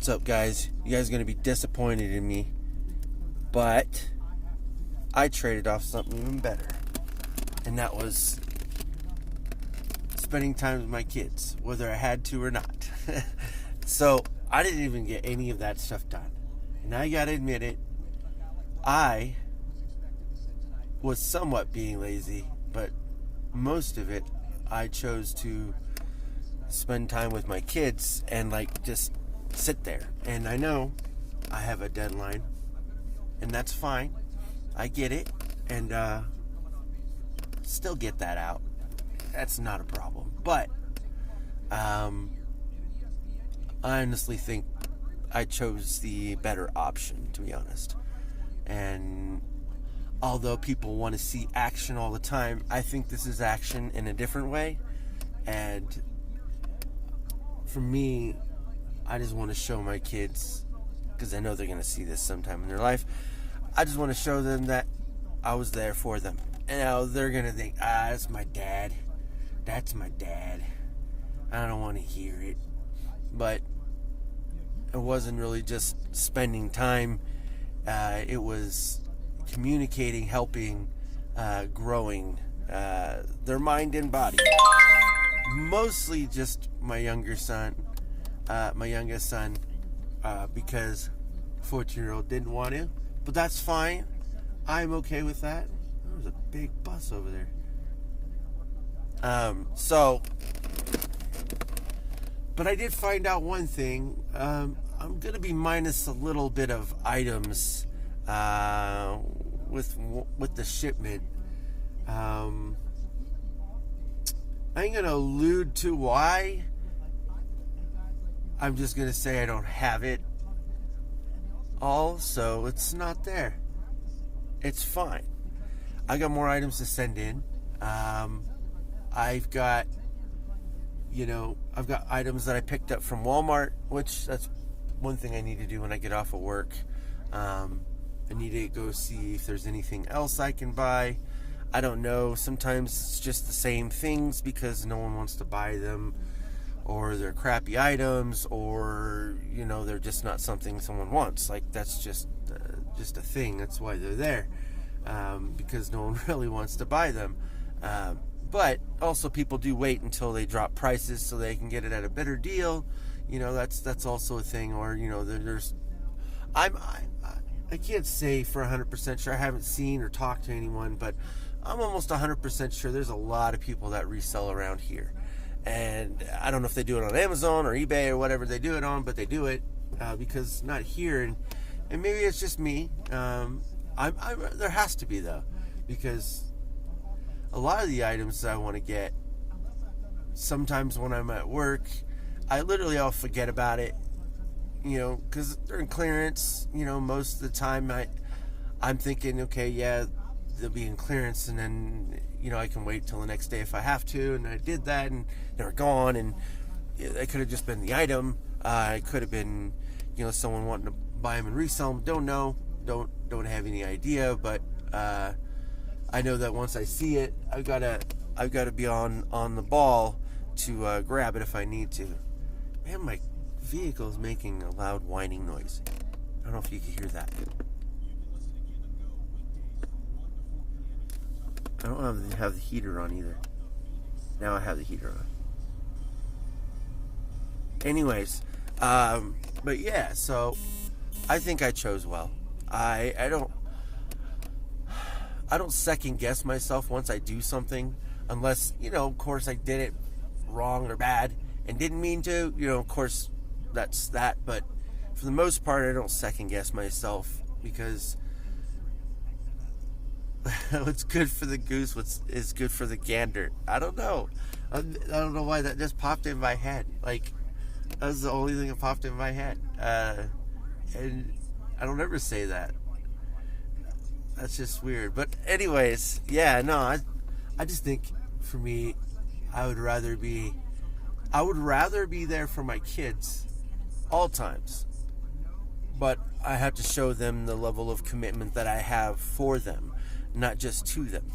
What's up, guys? You guys are going to be disappointed in me, but I traded off something even better, and that was spending time with my kids, whether I had to or not. So I didn't even get any of that stuff done, and I gotta admit it, I was somewhat being lazy, but most of it I chose to spend time with my kids and just sit there. And I know I have a deadline, and that's fine. I get it, and still get that out. That's not a problem. But I honestly think I chose the better option, to be honest. And although people want to see action all the time, I think this is action in a different way. And for me, I just want to show my kids, because I know they're going to see this sometime in their life, I just want to show them that I was there for them. And now they're going to think, that's my dad. That's my dad. I don't want to hear it. But it wasn't really just spending time. It was communicating, helping, growing their mind and body. Mostly just my youngest son, because 14-year-old didn't want to, but that's fine. I'm okay with that. There's a big bus over there. But I did find out one thing. I'm gonna be minus a little bit of items with the shipment. I ain't gonna allude to why. I'm just gonna say I don't have it all, so it's not there. It's fine. I got more items to send in. I've got items that I picked up from Walmart, which that's one thing I need to do when I get off of work. I need to go see if there's anything else I can buy. I don't know. Sometimes it's just the same things because no one wants to buy them, or they're crappy items, or they're just not something someone wants. That's just a thing. That's why they're there, because no one really wants to buy them. But also people do wait until they drop prices so they can get it at a better deal. That's also a thing. Or there's I can't say for 100% sure. I haven't seen or talked to anyone, but I'm almost 100% sure there's a lot of people that resell around here. And I don't know if they do it on Amazon or eBay or whatever they do it on, but they do it because not here. And maybe it's just me. There has to be, though, because a lot of the items that I want to get, sometimes when I'm at work, I'll forget about it, because they're in clearance. Most of the time I'm thinking, okay, yeah, they'll be in clearance, and then I can wait till the next day if I have to. And I did that, and they were gone. And it could have just been the item. It could have been someone wanting to buy them and resell them. Don't know. Don't have any idea. But I know that once I see it, I've got to be on the ball to grab it if I need to. Man, my vehicle is making a loud whining noise. I don't know if you can hear that. I don't have the heater on either. Now I have the heater on. Anyways, but yeah, so I think I chose well. I don't second guess myself once I do something, unless, of course I did it wrong or bad and didn't mean to, of course that's that. But for the most part, I don't second guess myself, because what's good for the goose is good for the gander. I don't know. I don't know why that just popped in my head. That was the only thing that popped in my head. And I don't ever say that. That's just weird. But anyways, yeah, no, I just think for me, I would rather be there for my kids all times. But I have to show them the level of commitment that I have for them, not just to them.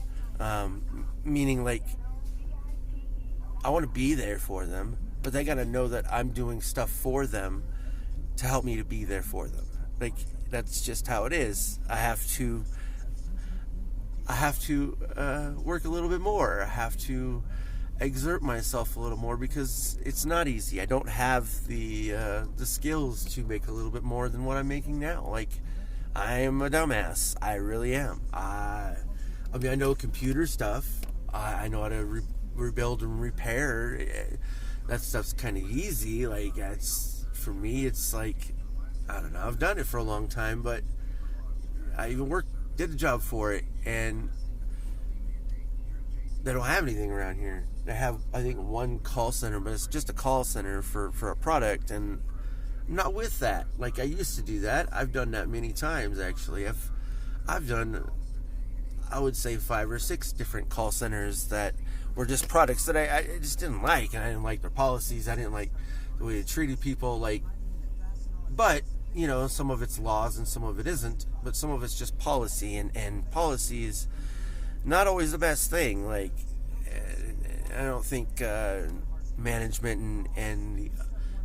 Meaning, I want to be there for them, but they got to know that I'm doing stuff for them to help me to be there for them. Like, that's just how it is. I have to work a little bit more. I have to exert myself a little more because it's not easy. I don't have the skills to make a little bit more than what I'm making now. Like, I am a dumbass. I really am. I mean, I know computer stuff. I know how to rebuild and repair. That stuff's kind of easy. Like, for me, it's like, I don't know. I've done it for a long time, but I even did a job for it, and they don't have anything around here. They have, I think, one call center, but it's just a call center for a product, and I'm not with that. Like, I used to do that. I've done that many times, actually. I've done, I would say, 5 or 6 different call centers that were just products that I just didn't like, and I didn't like their policies. I didn't like the way they treated people. Like, but, you know, some of it's laws and some of it isn't, but some of it's just policy, and policy is not always the best thing. Like, I don't think management and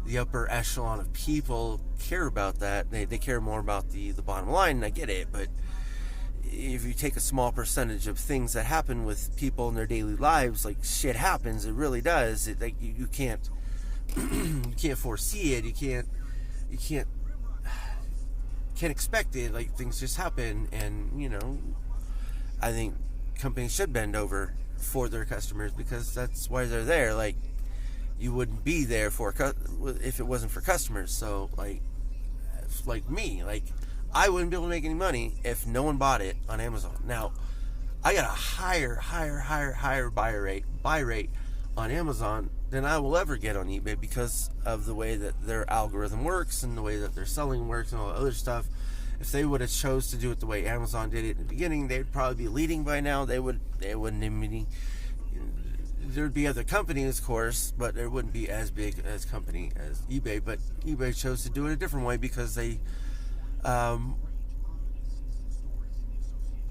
the upper echelon of people care about that. They care more about the bottom line, and I get it, but if you take a small percentage of things that happen with people in their daily lives, like, shit happens. It really does. Like, you can't you can't foresee it. You can't expect it. Like, things just happen, and, you know, I think companies should bend over for their customers because that's why they're there. Like, you wouldn't be there if it wasn't for customers. So, like me, like, I wouldn't be able to make any money if no one bought it on Amazon. Now, I got a higher buy rate on Amazon than I will ever get on eBay because of the way that their algorithm works and the way that their selling works and all that other stuff. If they would have chose to do it the way Amazon did it in the beginning, they'd probably be leading by now. They wouldn't even, there'd be other companies, of course, but there wouldn't be as big as company as eBay. But eBay chose to do it a different way because they, I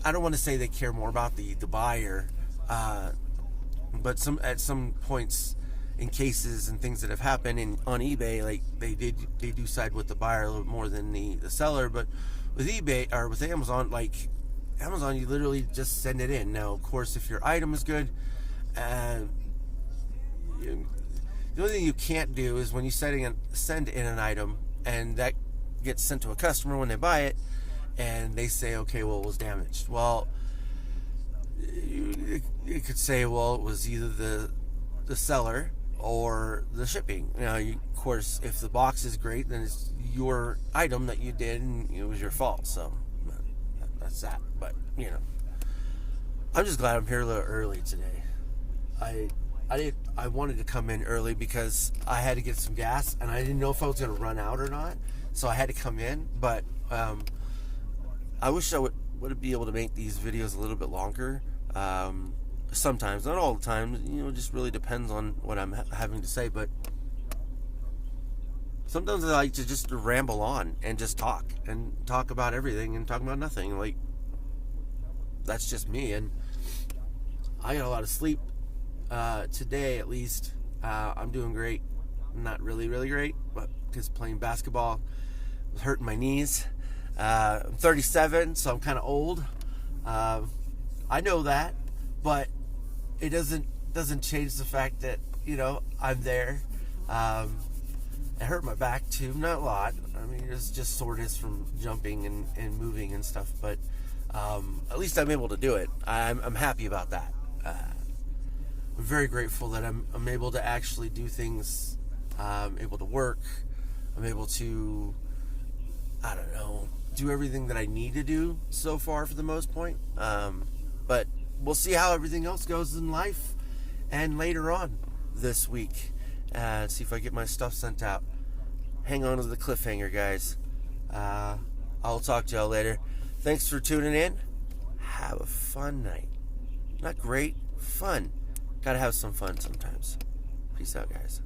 don't want to say they care more about the buyer, but at some points in cases and things that have happened on eBay, like, they do side with the buyer a little more than the seller. But with eBay or with Amazon, like, Amazon, you literally just send it in. Now, of course, if your item is good, the only thing you can't do is when you send in an item and that gets sent to a customer when they buy it, and they say, okay, well, it was damaged. Well, you could say, well, it was either the seller or the shipping. Now, of course, if the box is great, then it's your item that you did, and it was your fault. So that's that. But, you know, I'm just glad I'm here a little early today. I wanted to come in early because I had to get some gas, and I didn't know if I was going to run out or not. So I had to come in, but I wish I would be able to make these videos a little bit longer. Sometimes, not all the time. You know, it just really depends on what I'm having to say. But sometimes I like to just ramble on and just talk about everything and talk about nothing. Like, that's just me. And I got a lot of sleep today, at least. I'm doing great. Not really, really great, but because playing basketball was hurting my knees. I'm 37, so I'm kind of old. I know that, but it doesn't change the fact that, you know, I'm there. It hurt my back too, not a lot. I mean, it's just soreness from jumping and moving and stuff, but at least I'm able to do it. I'm happy about that. I'm very grateful that I'm able to actually do things. I'm able to work. I'm able to, I don't know, do everything that I need to do so far for the most point. But we'll see how everything else goes in life and later on this week. See if I get my stuff sent out. Hang on to the cliffhanger, guys. I'll talk to y'all later. Thanks for tuning in. Have a fun night. Not great, fun. Gotta have some fun sometimes. Peace out, guys.